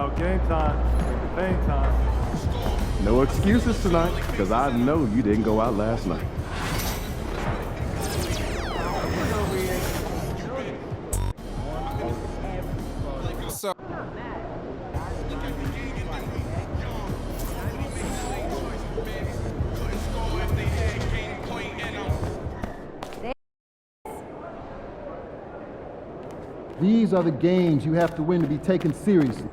about game time. Game time. No excuses tonight, because I know you didn't go out last night. These are the games you have to win to be taken seriously.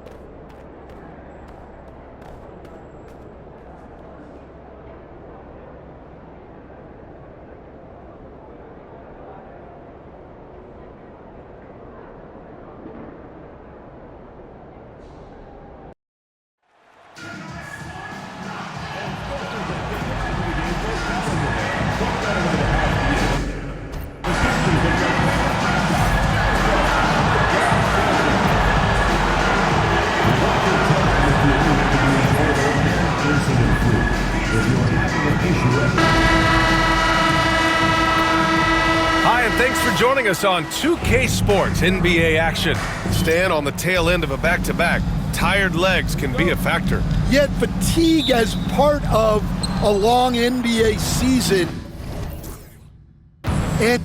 Hi, and thanks for joining us on 2K Sports NBA action. Stan, on the tail end of a back-to-back, tired legs can be a factor. Yet fatigue as part of a long NBA season. And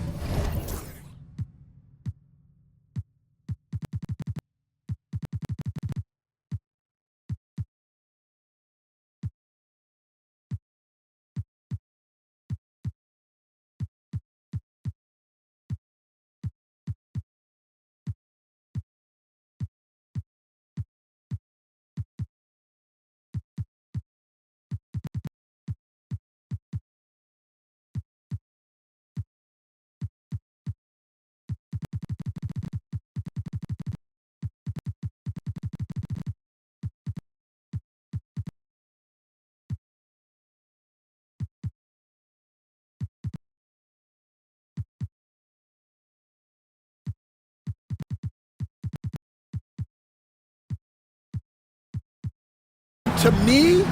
to me,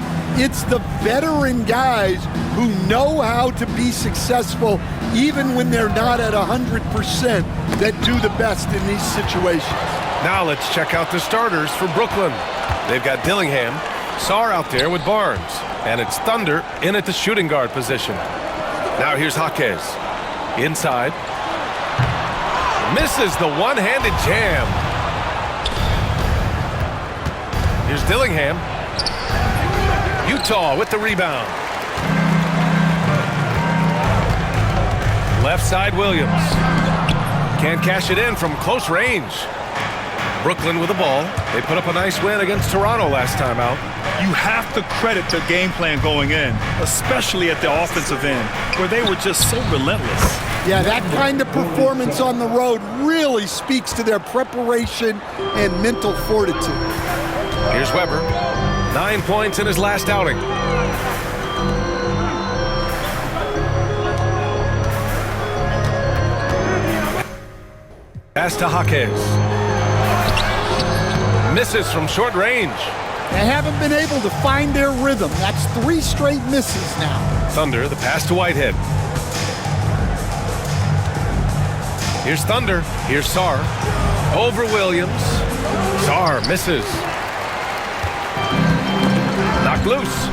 it's the veteran guys who know how to be successful even when they're not at 100% that do the best in these situations. Now let's check out the starters for Brooklyn. They've got Dillingham, Sarr out there with Barnes, and it's Thunder in at the shooting guard position. Now here's Jaquez. Inside. Misses the one-handed jam. Here's Dillingham. Utah with the rebound. Left side, Williams. Can't cash it in from close range. Brooklyn with the ball. They put up a nice win against Toronto last time out. You have to credit their game plan going in, especially at the offensive end, where they were just so relentless. Yeah, that kind of performance on the road really speaks to their preparation and mental fortitude. Here's Weber. 9 points in his last outing. Pass to Jaquez. Misses from short range. They haven't been able to find their rhythm. That's 3 straight misses now. Thunder, the pass to Whitehead. Here's Thunder. Here's Sarr. Over Williams. Sarr misses. Knocked loose.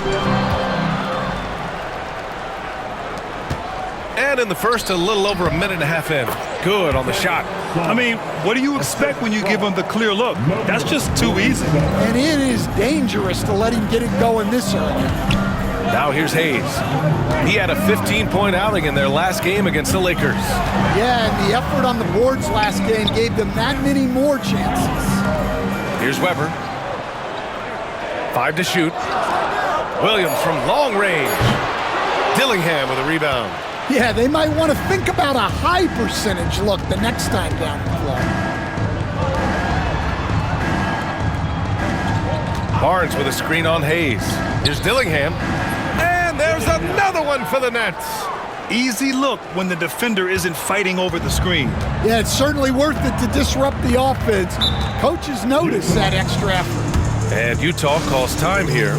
And in the first, a little over a minute and a half in. Good on the shot. I mean, what do you expect when you give them the clear look? That's just too easy. And it is dangerous to let him get it going this early. Now here's Hayes. He had a 15-point outing in their last game against the Lakers. Yeah, and the effort on the boards last game gave them that many more chances. Here's Weber. 5 to shoot. Williams from long range. Dillingham with a rebound. Yeah, they might want to think about a high percentage look the next time down the floor. Barnes with a screen on Hayes. Here's Dillingham. And there's another one for the Nets. Easy look when the defender isn't fighting over the screen. Yeah, it's certainly worth it to disrupt the offense. Coaches notice that extra effort. And Utah calls time here.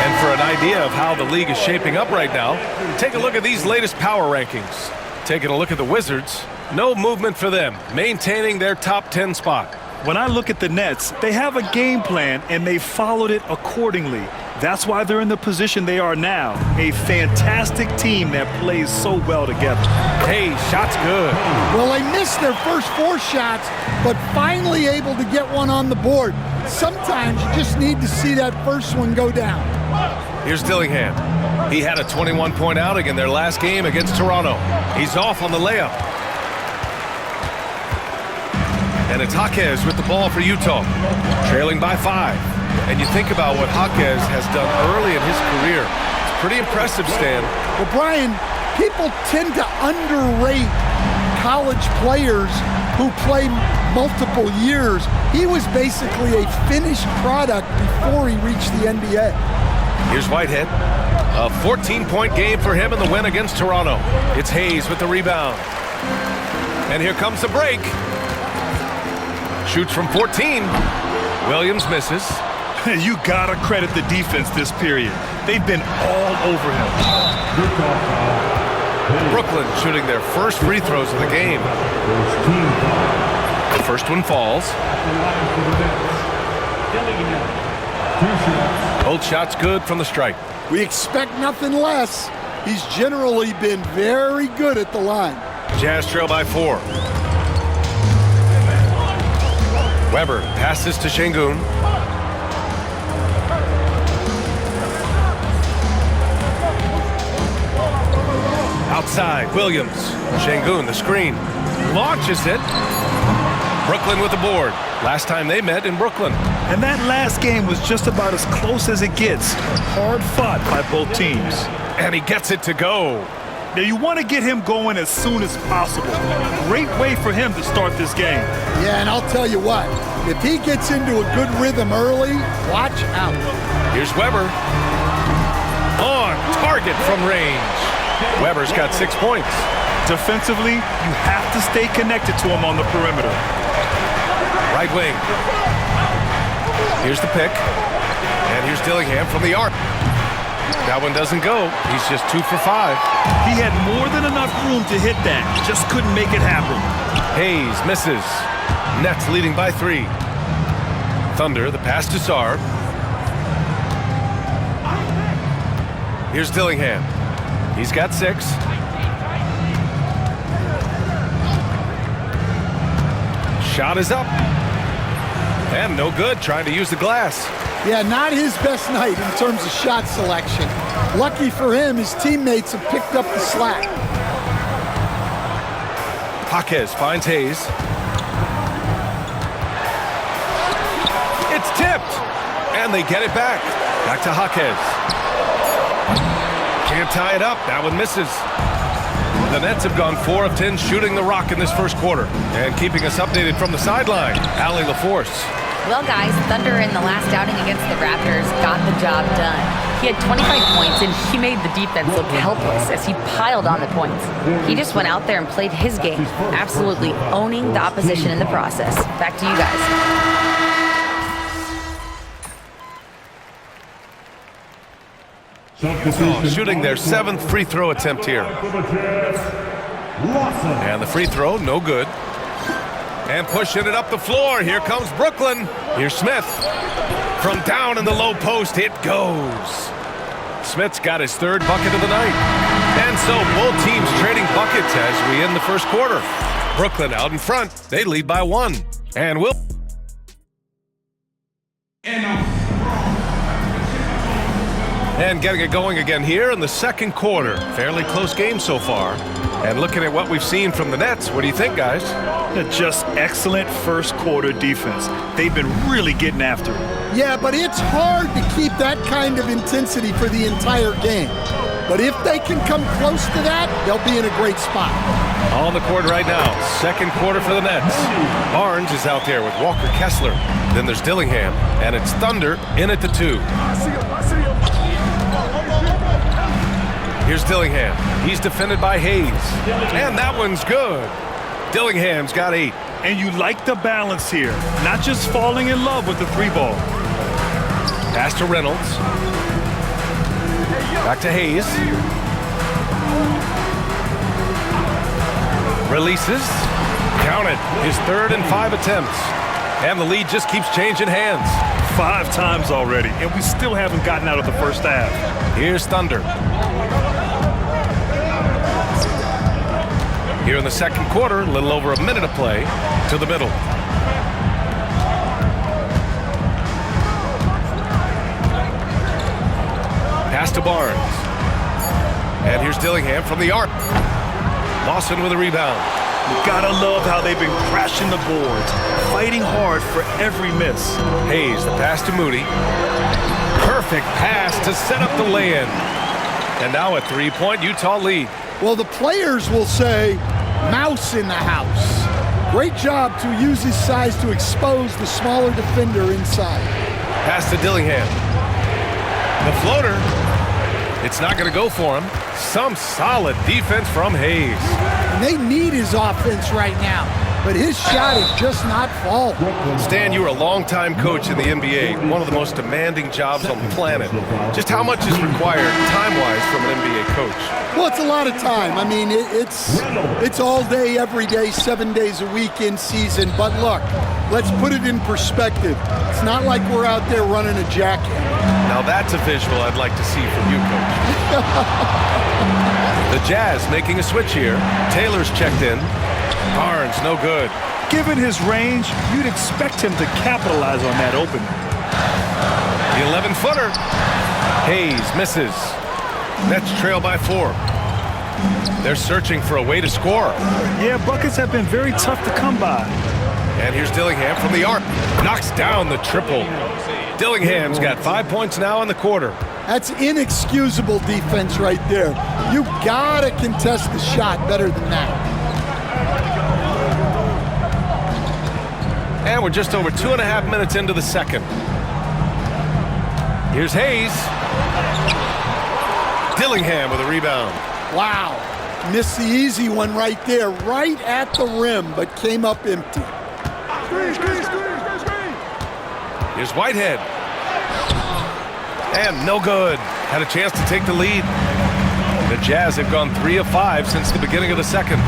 And for an idea of how the league is shaping up right now, take a look at these latest power rankings. Taking a look at the Wizards, no movement for them, maintaining their top 10 spot. When I look at the Nets, they have a game plan, and they followed it accordingly. That's why they're in the position they are now. A fantastic team that plays so well together. Hey, shot's good. Well, they missed their first 4 shots, but finally able to get one on the board. Sometimes you just need to see that first one go down. Here's Dillingham. He had a 21-point outing in their last game against Toronto. He's off on the layup. And it's Jaquez with the ball for Utah, trailing by 5. And you think about what Jaquez has done early in his career. It's pretty impressive, Stan. Well, Brian, people tend to underrate college players who play multiple years. He was basically a finished product before he reached the NBA. Here's Whitehead. A 14-point game for him in the win against Toronto. It's Hayes with the rebound. And here comes the break. Shoots from 14. Williams misses. You gotta credit the defense this period. They've been all over him. Brooklyn shooting their first free throws of the game. The first one falls. Both shots good from the stripe. We expect nothing less. He's generally been very good at the line. Jazz trail by 4. Weber passes to Şengün. Outside, Williams. Şengün, the screen. Launches it. Brooklyn with the board. Last time they met in Brooklyn. And that last game was just about as close as it gets. Hard fought by both teams. And he gets it to go. Now you want to get him going as soon as possible. Great way for him to start this game. Yeah, and I'll tell you what, if he gets into a good rhythm early, watch out. Here's Weber. On target from range. Weber's got 6 points. Defensively, you have to stay connected to him on the perimeter. Right wing. Here's the pick. And here's Dillingham from the arc. That one doesn't go. He's just 2 for 5. He had more than enough room to hit that. Just couldn't make it happen. Hayes misses. Nets leading by 3. Thunder, the pass to Sarr. Here's Dillingham. He's got 6. Shot is up. And no good, trying to use the glass. Yeah, not his best night in terms of shot selection. Lucky for him, his teammates have picked up the slack. Jaquez finds Hayes. It's tipped. And they get it back. Back to Jaquez. Can't tie it up. That one misses. The Nets have gone 4 of 10 shooting the rock in this first quarter. And keeping us updated from the sideline, Allie LaForce. Well, guys, Thunder in the last outing against the Raptors got the job done. He had 25 points, and he made the defense look helpless as he piled on the points. He just went out there and played his game, absolutely owning the opposition in the process. Back to you guys. Shooting their 7th free throw attempt here. And the free throw, no good. And pushing it up the floor. Here comes Brooklyn. Here's Smith. From down in the low post, it goes. Smith's got his 3rd bucket of the night. And so both teams trading buckets as we end the first quarter. Brooklyn out in front. They lead by 1. And will. And getting it going again here in the second quarter. Fairly close game so far. And looking at what we've seen from the Nets, what do you think, guys? Just excellent first quarter defense. They've been really getting after it. Yeah, but it's hard to keep that kind of intensity for the entire game. But if they can come close to that, they'll be in a great spot. On the court right now, second quarter for the Nets. Barnes is out there with Walker Kessler. Then there's Dillingham, and it's Thunder in at the 2. Here's Dillingham. He's defended by Hayes. And that one's good. Dillingham's got 8. And you like the balance here. Not just falling in love with the 3-ball. Pass to Reynolds. Back to Hayes. Releases. Count it. His 3rd and 5 attempts. And the lead just keeps changing hands. 5 times already, and we still haven't gotten out of the first half. Here's Thunder. Here in the second quarter, a little over a minute of play to the middle. Pass to Barnes. And here's Dillingham from the arc. Lawson with a rebound. You gotta love how they've been crashing the boards, fighting hard for every miss. Hayes, the pass to Moody. Perfect pass to set up the lay-in. And now a 3-point Utah lead. Well, the players will say, mouse in the house. Great job to use his size to expose the smaller defender inside. Pass to Dillingham. The floater. It's not going to go for him. Some solid defense from Hayes. And they need his offense right now, but his shot is just not falling. Stan, you were a longtime coach in the NBA, one of the most demanding jobs on the planet. Just how much is required time-wise from an NBA coach? Well, it's a lot of time. I mean, it's all day, every day, 7 days a week in season. But look, let's put it in perspective. It's not like we're out there running a jackhammer. Now that's a visual I'd like to see from you, Coach. The Jazz making a switch here. Taylor's checked in. Barnes, no good. Given his range, you'd expect him to capitalize on that opening. The 11-footer. Hayes misses. Nets trail by 4. They're searching for a way to score. Yeah, buckets have been very tough to come by. And here's Dillingham from the arc. Knocks down the triple. Dillingham's got 5 points now in the quarter. That's inexcusable defense right there. You gotta contest the shot better than that. And we're just over 2.5 minutes into the second. Here's Hayes. Dillingham with a rebound. Wow. Missed the easy one right there, right at the rim, but came up empty. Here's Whitehead. And no good. Had a chance to take the lead. The Jazz have gone 3 of 5 since the beginning of the second.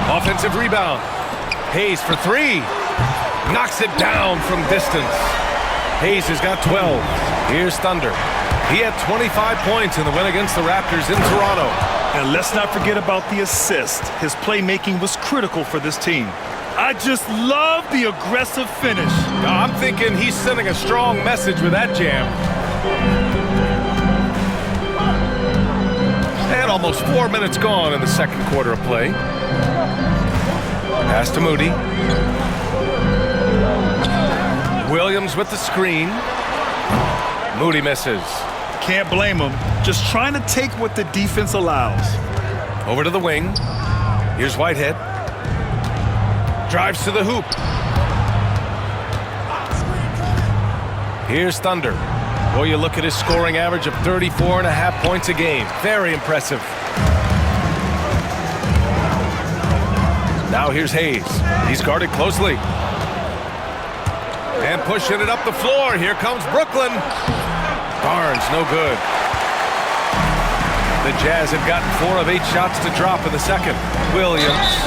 Offensive rebound. Hayes for 3. Knocks it down from distance. Hayes has got 12. Here's Thunder. He had 25 points in the win against the Raptors in Toronto. And let's not forget about the assist. His playmaking was critical for this team. I just love the aggressive finish. I'm thinking he's sending a strong message with that jam. And almost 4 minutes gone in the second quarter of play. Pass to Moody. Williams with the screen. Moody misses. Can't blame him. Just trying to take what the defense allows. Over to the wing. Here's Whitehead. Drives to the hoop. Here's Thunder. Boy, you look at his scoring average of 34.5 points a game. Very impressive. Now here's Hayes. He's guarded closely. And pushing it up the floor. Here comes Brooklyn. Barnes, no good. The Jazz have gotten 4 of 8 shots to drop in the second. Williams.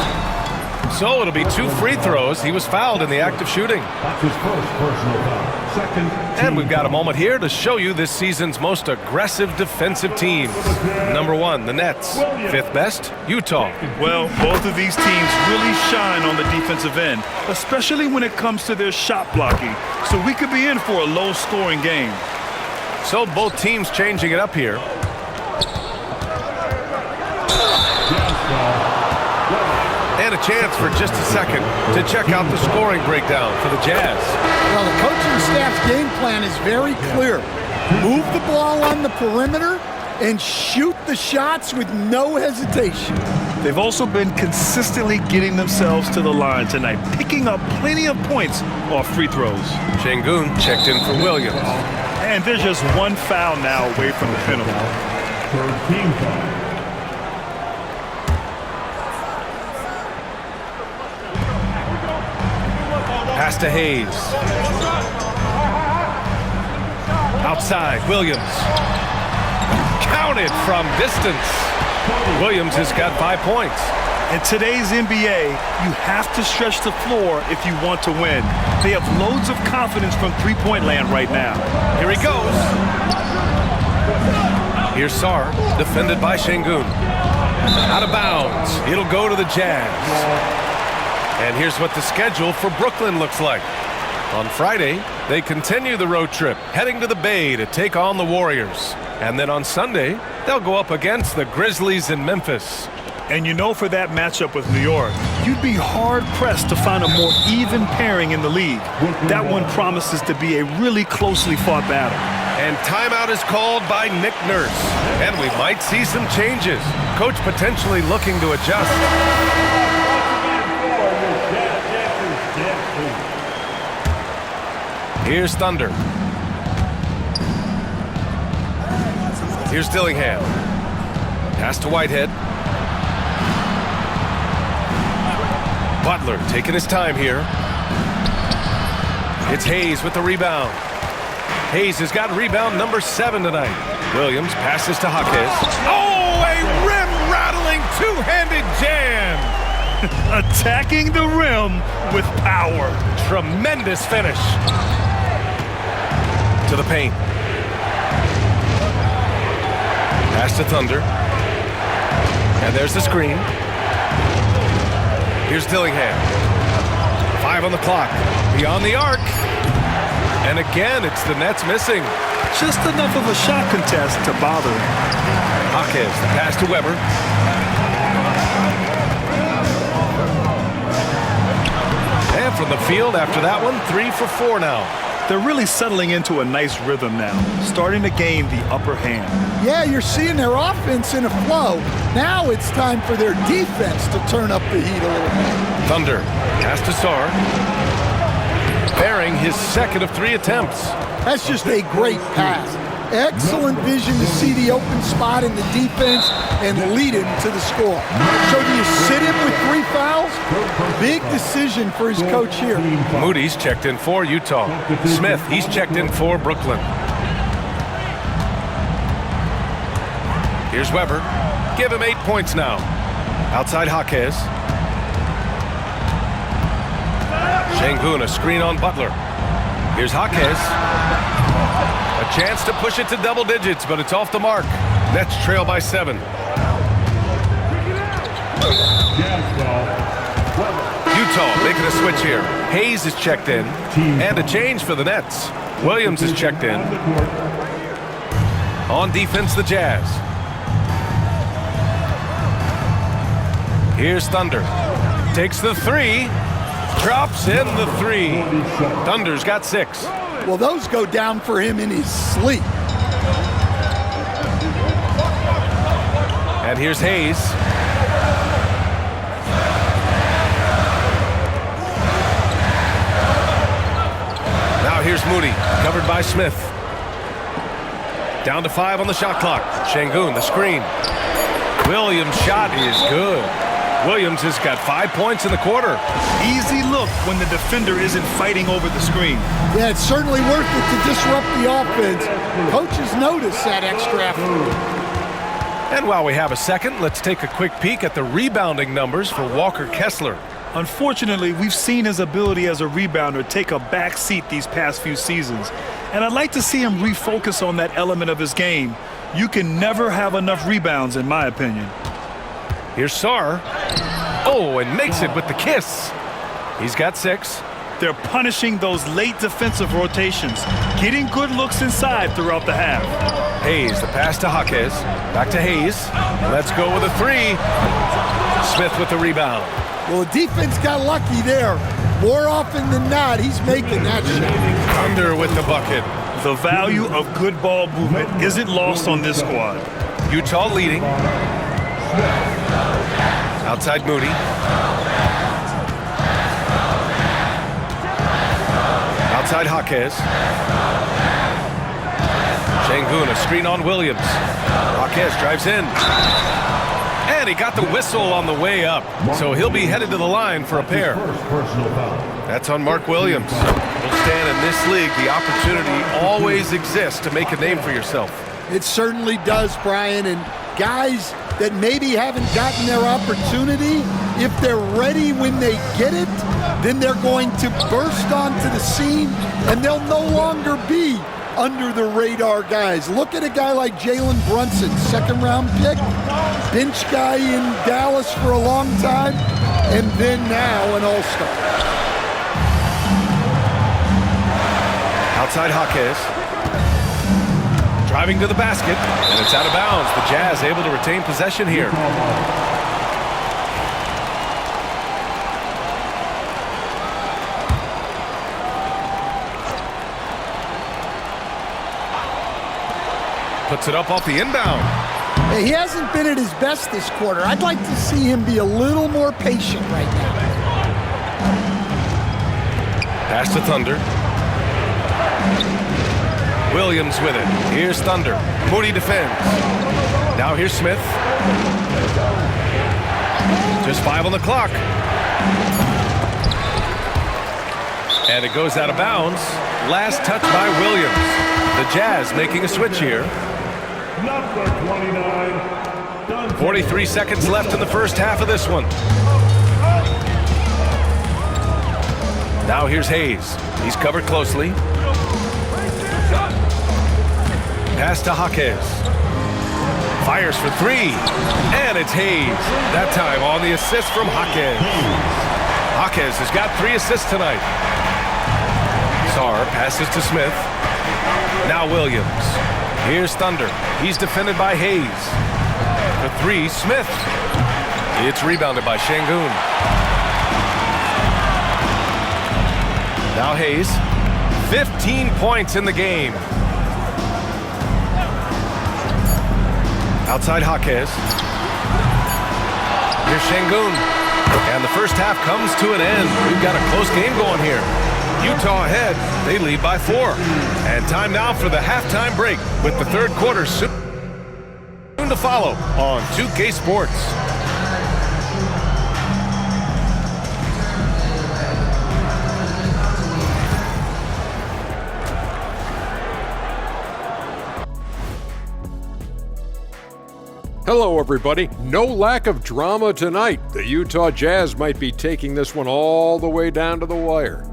So it'll be 2 free throws. He was fouled in the act of shooting. That's his first personal foul. Second. And we've got a moment here to show you this season's most aggressive defensive teams. Number 1, the Nets. 5th best, Utah. Well, both of these teams really shine on the defensive end, especially when it comes to their shot blocking. So we could be in for a low-scoring game. So both teams changing it up here. And a chance for just a second to check out the scoring breakdown for the Jazz. Well, the coaching staff's game plan is very clear. Move the ball on the perimeter and shoot the shots with no hesitation. They've also been consistently getting themselves to the line tonight, picking up plenty of points off free throws. Şengün checked in for Williams. And there's just 1 foul now away from the penalty. Third team foul. Pass to Hayes. Outside, Williams. Counted from distance. Williams has got 5 points. In today's NBA, you have to stretch the floor if you want to win. They have loads of confidence from three-point land right now. Here he goes. Here's Sarr, defended by Şengün. Out of bounds. It'll go to the Jazz. And here's what the schedule for Brooklyn looks like. On Friday, they continue the road trip, heading to the Bay to take on the Warriors. And then on Sunday, they'll go up against the Grizzlies in Memphis. And you know, for that matchup with New York, you'd be hard-pressed to find a more even pairing in the league. That one promises to be a really closely fought battle. And timeout is called by Nick Nurse. And we might see some changes. Coach potentially looking to adjust. Here's Thunder. Here's Dillingham. Pass to Whitehead. Butler taking his time here. It's Hayes with the rebound. Hayes has got rebound number 7 tonight. Williams passes to Jaquez. Oh, a rim-rattling two-handed jam. Attacking the rim with power. Tremendous finish. To the paint. Pass to Thunder. And there's the screen. Here's Dillingham. 5 on the clock. Beyond the arc. And again, it's the Nets missing. Just enough of a shot contest to bother him. Jaquez, the pass to Weber. And from the field after that one, 3 for 4 now. They're really settling into a nice rhythm now, starting to gain the upper hand. Yeah, you're seeing their offense in a flow. Now it's time for their defense to turn up the heat a little bit. Thunder, pass to Sarr. Bearing his second of 3 attempts. That's just a great pass. Excellent vision to see the open spot in the defense and lead him to the score. So do you sit him with 3 fouls? Big decision for his coach here. Moody's checked in for Utah. Smith, he's checked in for Brooklyn. Here's Weber. Give him 8 points now. Outside Jaquez. Şengün, a screen on Butler. Here's Jaquez. A chance to push it to double digits, but it's off the mark. Nets trail by 7. Utah making a switch here. Hayes is checked in. And a change for the Nets. Williams is checked in. On defense, the Jazz. Here's Thunder. Takes the 3. Drops in the 3. Thunder's got 6. Well, those go down for him in his sleep. And here's Hayes. Now here's Moody, covered by Smith. Down to 5 on the shot clock. Şengün, the screen. Williams' shot is good. Williams has got 5 points in the quarter. Easy look when the defender isn't fighting over the screen. Yeah, it's certainly worth it to disrupt the offense. Coaches notice that extra effort. And while we have a second, let's take a quick peek at the rebounding numbers for Walker Kessler. Unfortunately, we've seen his ability as a rebounder take a back seat these past few seasons. And I'd like to see him refocus on that element of his game. You can never have enough rebounds, in my opinion. Here's Sarr. Oh, and makes it with the kiss. He's got 6. They're punishing those late defensive rotations, getting good looks inside throughout the half. Hayes, the pass to Jaquez. Back to Hayes. Let's go with a 3. Smith with the rebound. Well, the defense got lucky there. More often than not, he's making that shot. Thunder with the bucket. The value of good ball movement isn't lost on this squad. Utah leading. Outside Moody. Outside Jaquez. Şengün, a screen on Williams. Jaquez drives in. And he got the whistle on the way up. So he'll be headed to the line for a pair. That's on Mark Williams. Well, Stan, in this league, the opportunity always exists to make a name for yourself. It certainly does, Brian. And guys that maybe haven't gotten their opportunity If they're ready when they get it, then they're going to burst onto the scene, and they'll no longer be under the radar guys. Look at a guy like Jalen Brunson, second-round pick, bench guy in Dallas for a long time, and then now an all-star. Outside Jaquez. Driving to the basket, and it's out of bounds. The Jazz able to retain possession here. Puts it up off the inbound. Hey, he hasn't been at his best this quarter. I'd like to see him be a little more patient right now. Pass to Thunder. Williams with it. Here's Thunder. Moody defends. Now here's Smith. Just 5 on the clock. And it goes out of bounds. Last touch by Williams. The Jazz making a switch here. Number 29. 43 seconds left in the first half of this one. Now here's Hayes. He's covered closely. Pass to Jaquez. Fires for 3. And it's Hayes. That time on the assist from Jaquez. Jaquez has got 3 assists tonight. Sarr passes to Smith. Now Williams. Here's Thunder. He's defended by Hayes. For 3, Smith. It's rebounded by Şengün. Now Hayes. 15 points in the game. Outside Jaquez. Here's Şengün. And the first half comes to an end. We've got a close game going here. Utah ahead. They lead by 4. And time now for the halftime break with the third quarter soon to follow on 2K Sports. Hello, everybody. No lack of drama tonight. The Utah Jazz might be taking this one all the way down to the wire.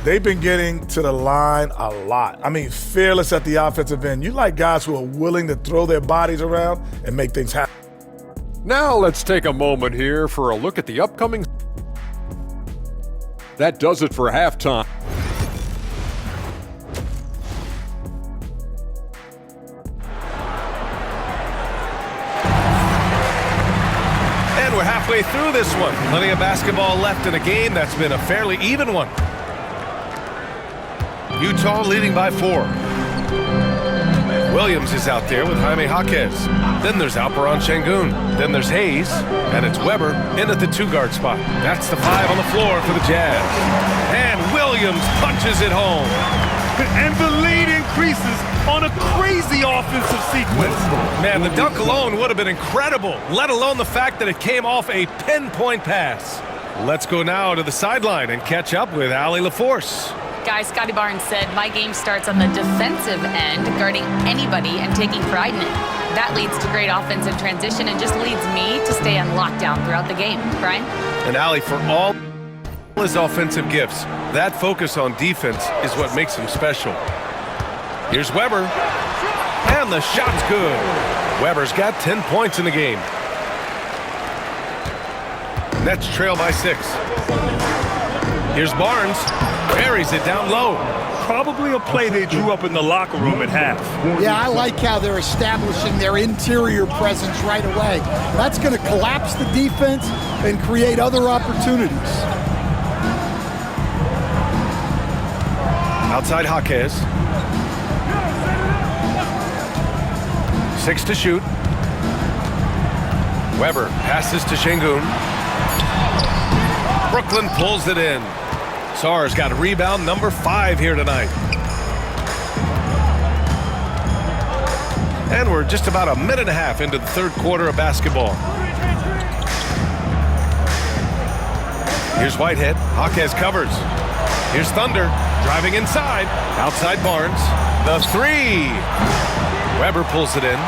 They've been getting to the line a lot. I mean, fearless at the offensive end. You like guys who are willing to throw their bodies around and make things happen. Now let's take a moment here for a look at the upcoming. That does it for halftime. And we're halfway through this one. Plenty of basketball left in a game that's been a fairly even one. Utah leading by 4. Williams is out there with Jaime Jaquez. Then there's Alperen Şengün. Then there's Hayes. And it's Weber in at the 2-guard spot. That's the 5 on the floor for the Jazz. And Williams punches it home. And the lead increases on a crazy offensive sequence. Man, the dunk alone would have been incredible, let alone the fact that it came off a pinpoint pass. Let's go now to the sideline and catch up with Allie LaForce. Guys, Scotty Barnes said, my game starts on the defensive end, guarding anybody and taking pride in it. That leads to great offense in transition and just leads me to stay on lockdown throughout the game. Brian? And Allie, for all his offensive gifts, that focus on defense is what makes him special. Here's Weber. And the shot's good. Weber's got 10 points in the game. Nets trail by 6. Here's Barnes. Buries it down low. Probably a play they drew up in the locker room at half. Yeah, I like how they're establishing their interior presence right away. That's going to collapse the defense and create other opportunities. Outside Jaquez. 6 to shoot. Weber passes to Şengün. Brooklyn pulls it in. Sarr's got a rebound, number 5 here tonight. And we're just about a minute and a half into the third quarter of basketball. Here's Whitehead. Jaquez covers. Here's Thunder driving inside. Outside Barnes. The 3. Weber pulls it in.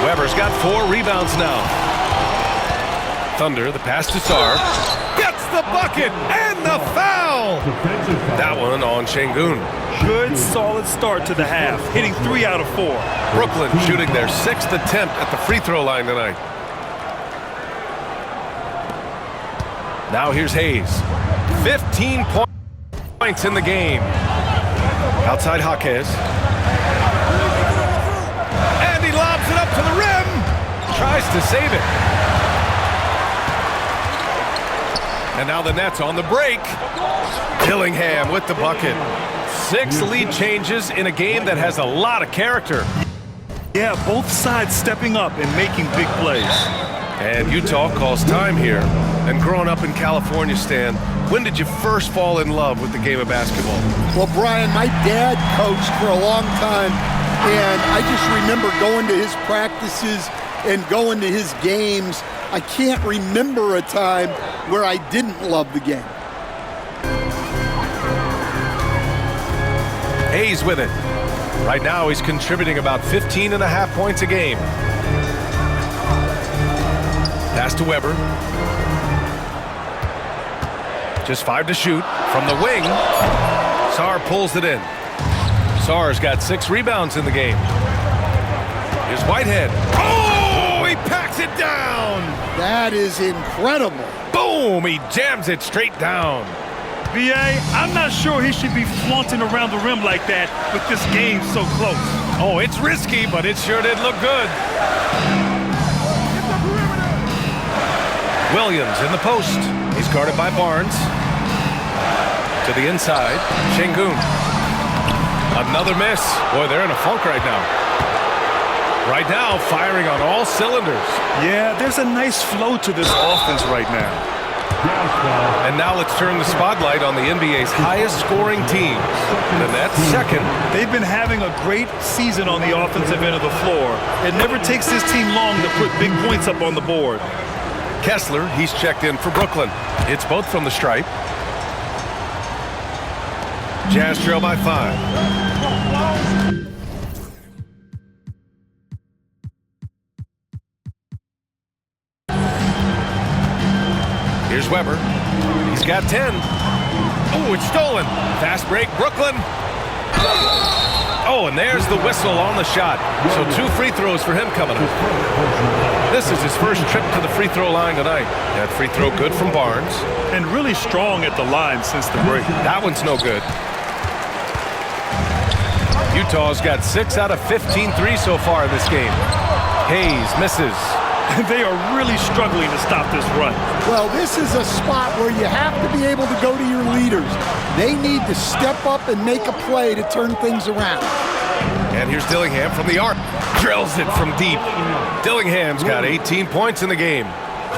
Weber's got 4 rebounds now. Thunder, the pass to Sarr. Gets the bucket and the foul! That one on Şengün. Good, solid start to the half, hitting 3 out of 4. Brooklyn shooting their 6th attempt at the free throw line tonight. Now here's Hayes. 15 points in the game. Outside Jaquez. And he lobs it up to the rim. Tries to save it. And now the Nets on the break. Dillingham with the bucket. 6 lead changes in a game that has a lot of character. Yeah, both sides stepping up and making big plays. And Utah calls time here. And growing up in California, Stan, when did you first fall in love with the game of basketball? Well, Brian, my dad coached for a long time, and I just remember going to his practices and going to his games. I can't remember a time where I didn't love the game. Hayes with it. Right now he's contributing about 15.5 points a game. Pass to Weber. Just 5 to shoot. From the wing, Sarr pulls it in. Sarr's got 6 rebounds in the game. Here's Whitehead. Oh, he packs it down. That is incredible. Boom, he jams it straight down. B.A., I'm not sure he should be flaunting around the rim like that with this game so close. Oh, it's risky, but it sure did look good. Williams in the post. He's guarded by Barnes. To the inside, Şengün. Another miss. Boy, they're in a funk right now. Right now, firing on all cylinders. Yeah, there's a nice flow to this offense right now. And now let's turn the spotlight on the NBA's highest scoring teams. The Nets second. They've been having a great season on the offensive end of the floor. It never takes this team long to put big points up on the board. Kessler, he's checked in for Brooklyn. It's both from the stripe. Jazz trail by 5. Here's Weber. He's got 10. Oh, it's stolen. Fast break, Brooklyn. Oh, and there's the whistle on the shot. So 2 free throws for him coming up. This is his first trip to the free throw line tonight. That free throw good from Barnes. And really strong at the line since the break. That one's no good. Utah's got 6 out of 15 threes so far in this game. Hayes misses. They are really struggling to stop this run. Well, this is a spot where you have to be able to go to your leaders. They need to step up and make a play to turn things around. And here's Dillingham from the arc. Drills it from deep. Dillingham's got 18 points in the game.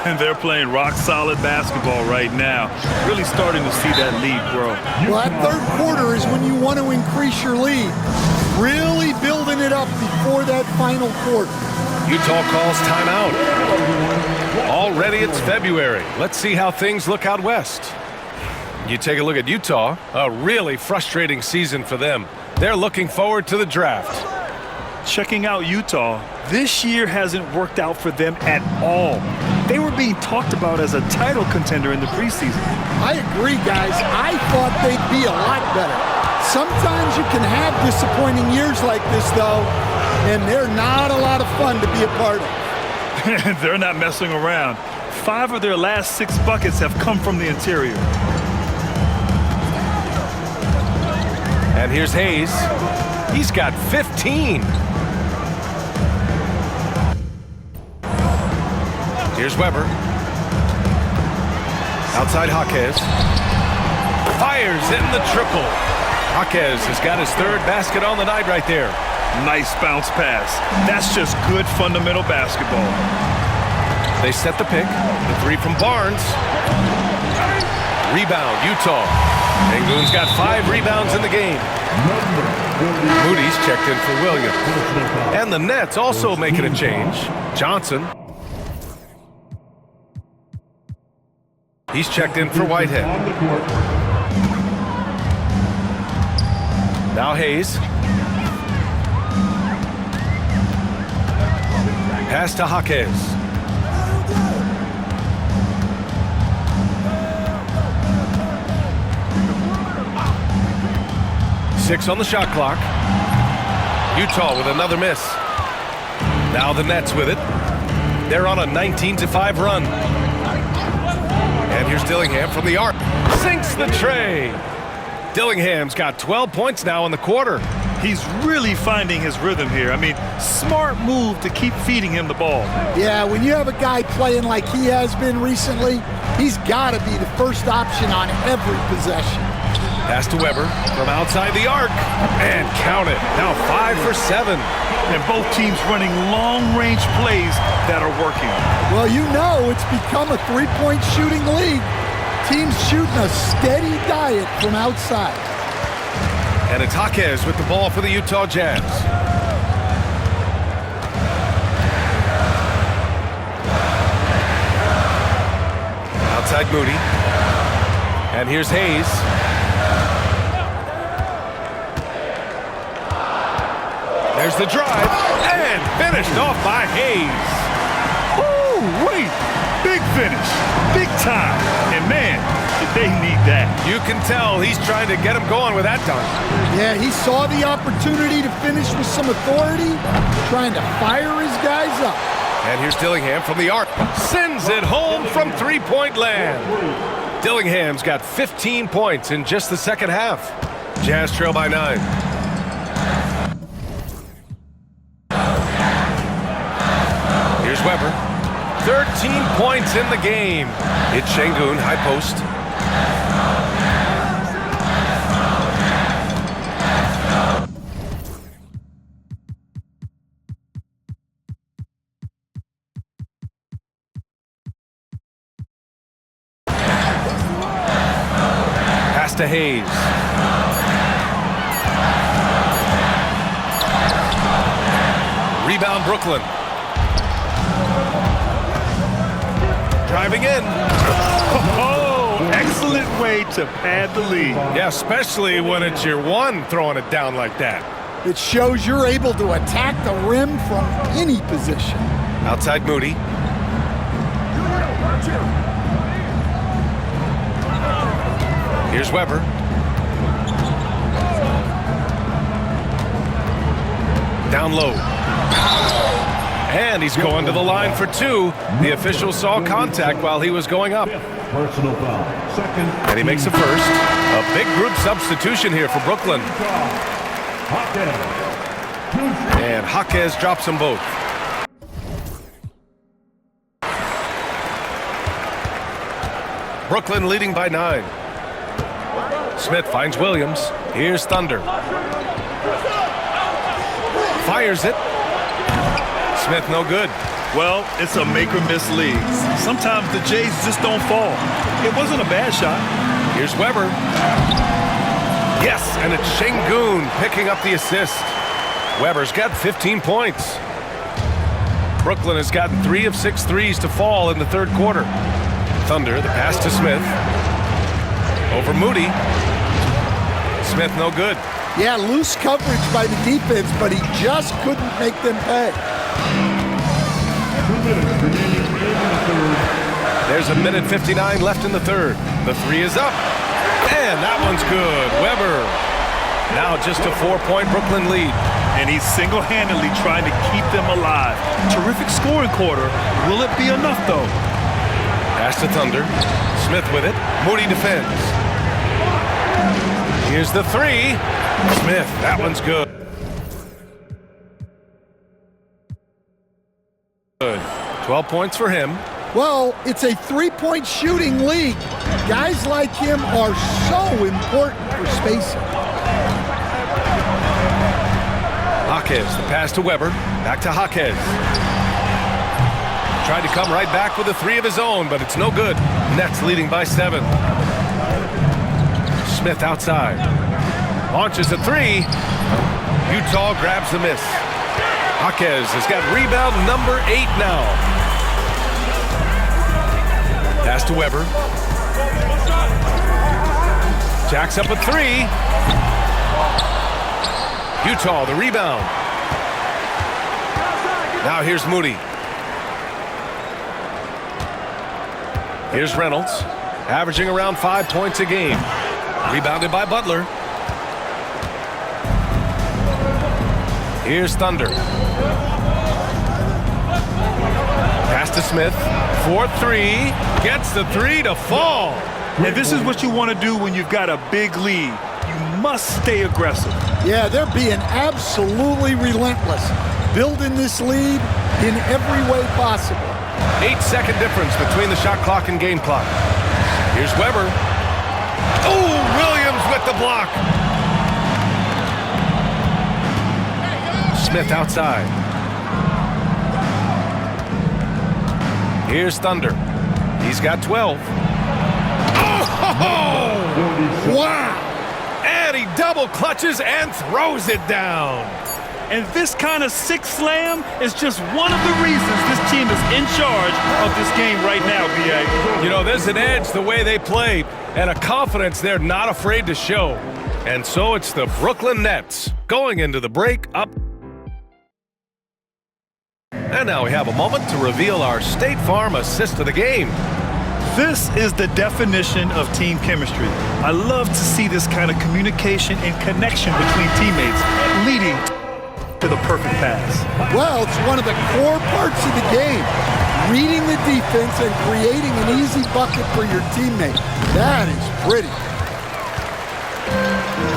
And they're playing rock-solid basketball right now. Really starting to see that lead grow. Well, that third quarter is when you want to increase your lead. Really building it up before that final quarter. Utah calls timeout. Already it's February. Let's see how things look out west. You take a look at Utah, a really frustrating season for them. They're looking forward to the draft. Checking out Utah, this year hasn't worked out for them at all. They were being talked about as a title contender in the preseason. I agree, guys. I thought they'd be a lot better. Sometimes you can have disappointing years like this, though, and they're not a lot of fun to be a part of. They're not messing around. 5 of their last 6 buckets have come from the interior. And here's Hayes. He's got 15. Here's Weber. Outside Jaquez. Fires in the triple. Jaquez has got his 3rd basket on the night right there. Nice bounce pass. That's just good fundamental basketball. They set the pick. The 3 from Barnes. Rebound, Utah. Şengün's got 5 rebounds in the game. Moody's checked in for Williams. And the Nets also making a change. Johnson. He's checked in for Whitehead. Now Hayes. Pass to Jaquez. 6 on the shot clock. Utah with another miss. Now the Nets with it. They're on a 19-5 run. And here's Dillingham from the arc. Sinks the tray. Dillingham's got 12 points now in the quarter. He's really finding his rhythm here. I mean, smart move to keep feeding him the ball. Yeah, when you have a guy playing like he has been recently, he's got to be the first option on every possession. Pass to Weber from outside the arc. And count it. Now 5 for 7. And both teams running long-range plays that are working. Well, you know it's become a three-point shooting league. Teams shooting a steady diet from outside. And it's Jaquez with the ball for the Utah Jazz. Outside Moody. And here's Hayes. There's the drive. And finished off by Hayes. Ooh, wait. Big finish. Big time. And man, did they need that. You can tell he's trying to get him going with that dunk. Yeah, he saw the opportunity to finish with some authority, trying to fire his guys up. And here's Dillingham from the arc. Sends it home from three-point land. Dillingham's got 15 points in just the second half. Jazz trail by 9. Here's Weber. 13 points in the game. It's Şengün, high post. Pass to Hayes. Rebound Brooklyn. Driving in. Oh, excellent way to pad the lead. Yeah, especially when it's your one throwing it down like that. It shows you're able to attack the rim from any position. Outside Moody. Here's Weber. Down low. And he's going to the line for 2. The official saw contact while he was going up. Personal foul. Second. And he makes the first. A big group substitution here for Brooklyn. And Jaquez drops them both. Brooklyn leading by 9. Smith finds Williams. Here's Thunder. Fires it. Smith no good. Well, it's a make-or-miss league. Sometimes the Jays just don't fall. It wasn't a bad shot. Here's Weber. Yes, and it's Şengün picking up the assist. Weber's got 15 points. Brooklyn has gotten 3 of 6 threes to fall in the third quarter. Thunder, the pass to Smith. Over Moody. Smith no good. Yeah, loose coverage by the defense, but he just couldn't make them pay. There's a minute 59 left in the third. The 3 is up. And that one's good. Weber. Now just a 4-point Brooklyn lead. And he's single-handedly trying to keep them alive. Terrific scoring quarter. Will it be enough, though? Pass to Thunder. Smith with it. Moody defends. Here's the 3. Smith, that one's good. Good. 12 points for him. Well, it's a three-point shooting league. Guys like him are so important for spacing. Jaquez, the pass to Weber. Back to Jaquez. Tried to come right back with a 3 of his own, but it's no good. Nets leading by 7. Smith outside. Launches a 3. Utah grabs the miss. Jaquez has got rebound number 8 now. Pass to Weber. Jacks up a 3. Utah, the rebound. Now here's Moody. Here's Reynolds, averaging around 5 points a game. Rebounded by Butler. Here's Thunder. Pass to Smith. 4-3. Gets the three to fall. And this is what you want to do when you've got a big lead. You must stay aggressive. Yeah, they're being absolutely relentless, building this lead in every way possible. 8-second difference between the shot clock and game clock. Here's Weber. Oh, Williams with the block. Smith outside. Here's Thunder. He's got 12. Oh! Wow! And he double clutches and throws it down. And this kind of six slam is just one of the reasons this team is in charge of this game right now, B.A. You know, there's an edge the way they play and a confidence they're not afraid to show. And so it's the Brooklyn Nets going into the break up. And now we have a moment to reveal our State Farm assist of the game. This is the definition of team chemistry. I love to see this kind of communication and connection between teammates leading to the perfect pass. Well, it's one of the core parts of the game. Reading the defense and creating an easy bucket for your teammate. That is pretty.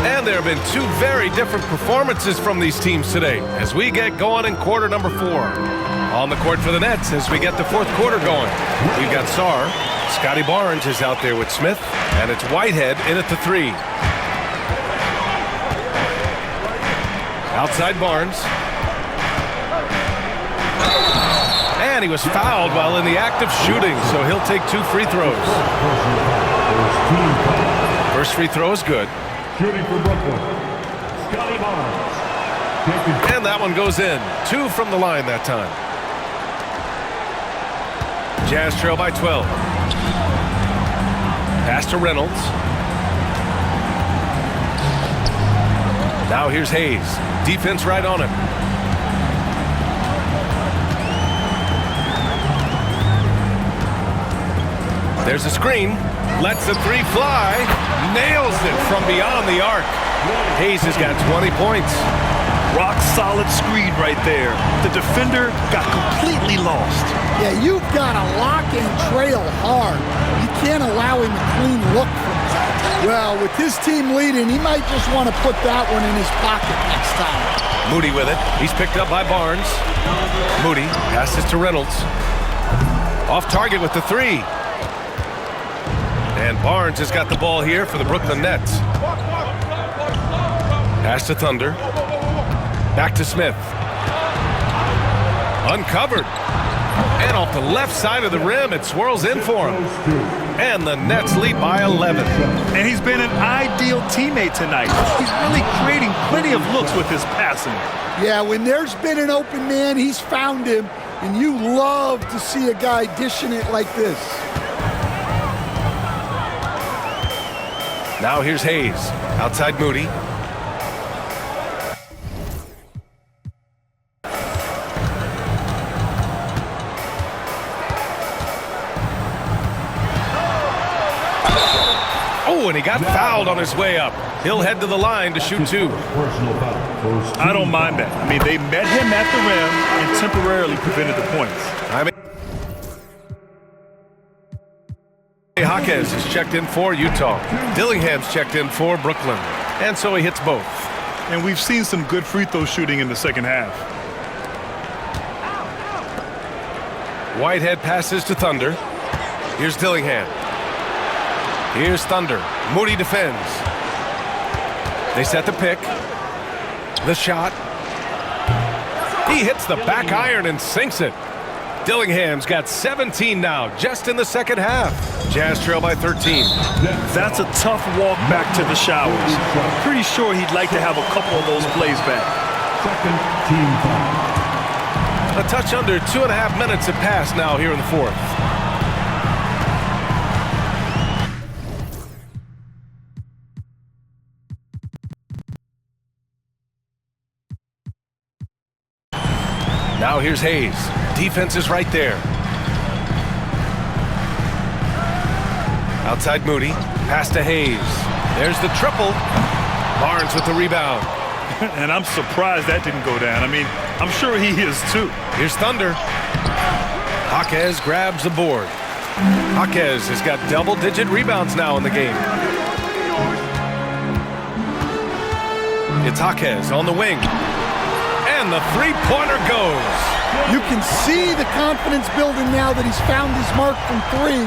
And there have been two very different performances from these teams today as we get going in quarter number 4. On the court for the Nets as we get the fourth quarter going. We've got Sarr. Scotty Barnes is out there with Smith. And it's Whitehead in at the 3. Outside Barnes. And he was fouled while in the act of shooting, so he'll take 2 free throws. First free throw is good. Shooting for Brooklyn, Scotty Barnes. And that one goes in. 2 from the line that time. Jazz trail by 12. Pass to Reynolds. Now here's Hayes. Defense right on him. There's a screen. Lets the 3 fly. Nails it from beyond the arc. Hayes has got 20 points. Rock solid screen right there. The defender got completely lost. Yeah, you've got to lock and trail hard. You can't allow him a clean look from that. Well, with his team leading, he might just want to put that one in his pocket next time. Moody with it. He's picked up by Barnes. Moody passes to Reynolds. Off target with the 3. And Barnes has got the ball here for the Brooklyn Nets. Pass to Thunder. Back to Smith. Uncovered. And off the left side of the rim, it swirls in for him. And the Nets lead by 11. And he's been an ideal teammate tonight. He's really creating plenty of looks with his passing. Yeah, when there's been an open man, he's found him. And you love to see a guy dishing it like this. Now here's Hayes. Outside Moody. Oh, and he got fouled on his way up. He'll head to the line to shoot 2. I don't mind that. I mean, they met him at the rim and temporarily prevented the points. Jaquez is checked in for Utah. Dillingham's checked in for Brooklyn. And so he hits both. And we've seen some good free throw shooting in the second half. Whitehead passes to Thunder. Here's Dillingham. Here's Thunder. Moody defends. They set the pick. The shot. He hits the back iron and sinks it. Dillingham's got 17 now, just in the second half. Jazz trail by 13. That's a tough walk back to the showers. Pretty sure he'd like to have a couple of those plays back. Second team foul. A touch under 2.5 minutes have passed now here in the fourth. Now here's Hayes. Defense is right there. Outside Moody. Pass to Hayes. There's the triple. Barnes with the rebound. And I'm surprised that didn't go down. I mean, I'm sure he is too. Here's Thunder. Jaquez grabs the board. Jaquez has got double-digit rebounds now in the game. It's Jaquez on the wing. And the three-pointer goes. You can see the confidence building now that he's found his mark from three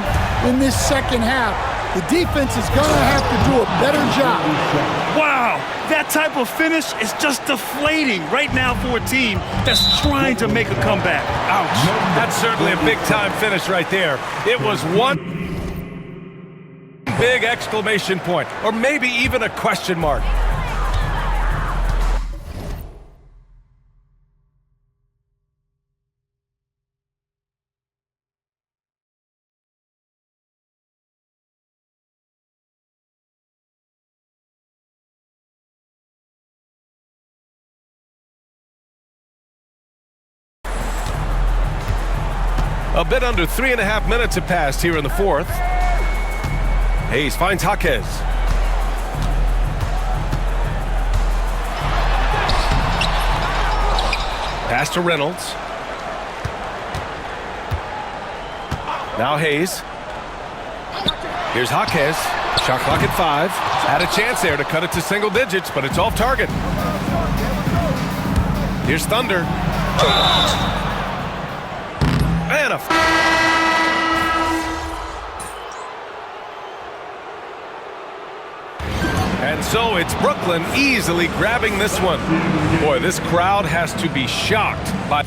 in this second half. The defense is going to have to do a better job. Wow, that type of finish is just deflating right now for a team that's trying to make a comeback. Ouch. That's certainly a big-time finish right there. It was one big exclamation point, or maybe even a question mark. A bit under 3.5 minutes have passed here in the fourth. Hayes finds Jaquez. Pass to Reynolds. Now Hayes. Here's Jaquez. Shot clock at 5. Had a chance there to cut it to single digits, but it's off target. Here's Thunder. And And so it's Brooklyn easily grabbing this one. Boy, this crowd has to be shocked by...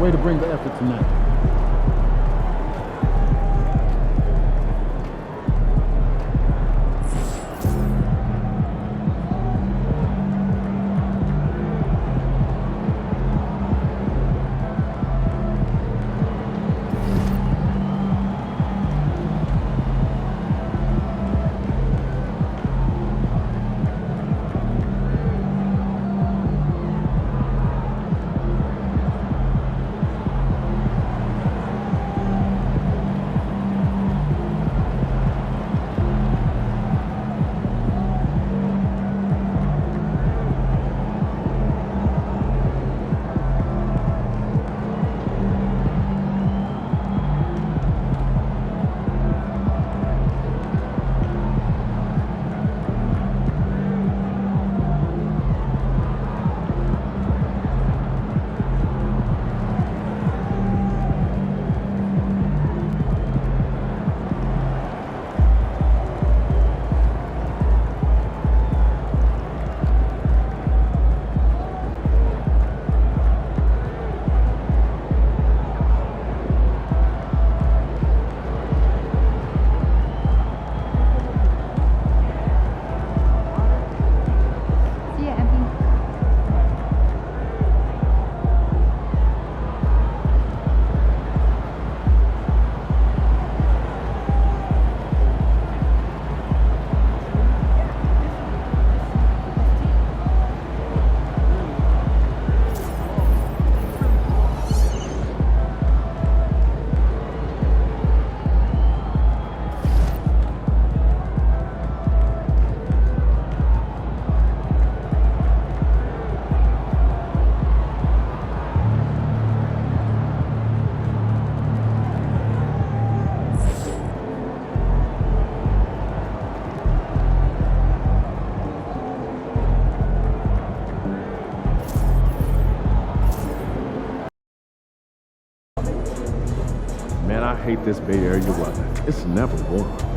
Way to bring the effort tonight. Man, I hate this Bay Area weather. It's never warm.